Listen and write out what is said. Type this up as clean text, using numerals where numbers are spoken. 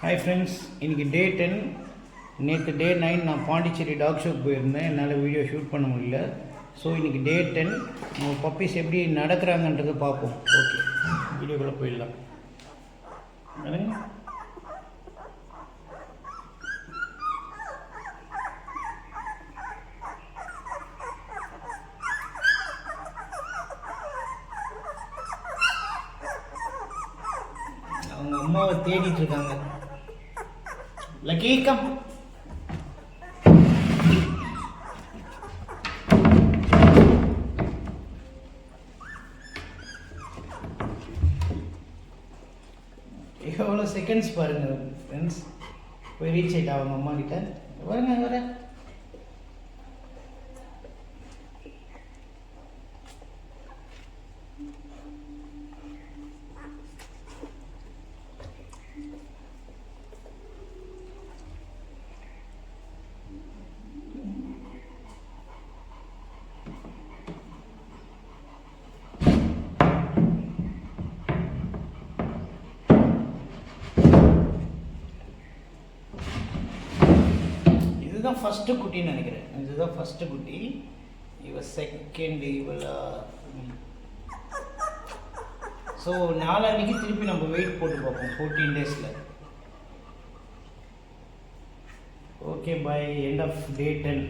Hi friends, இன்றைக்கி டே 10. நேற்று டே 9 நான் பாண்டிச்சேரி டாக் ஷோக்கு போயிருந்தேன். என்னால் வீடியோ ஷூட் பண்ண முடியல. ஸோ இன்றைக்கி டே 10. நம்ம பப்பீஸ் எப்படி நடக்கிறாங்கன்றதை பார்ப்போம். ஓகே, வீடியோக்குள்ளே போயிடலாம். அவங்க அம்மாவை தேடிட்டு இருக்காங்க. Lucky come. எவ்வளோ செகண்ட்ஸ் பாருங்க ஃப்ரெண்ட்ஸ். போய் ரீச் ஆகிட்டா அவங்க அம்மா கிட்ட. வரங்க வர. இதுதான் ஃபஸ்ட்டு குட்டின்னு நினைக்கிறேன். இதுதான் ஃபஸ்ட்டு குட்டி. இவ செகண்ட். ஸோ நாளான்னைக்கு திருப்பி நம்ம வெயிட் போட்டு பார்ப்போம் 14 டேஸில். Okay, bye. End of day 10.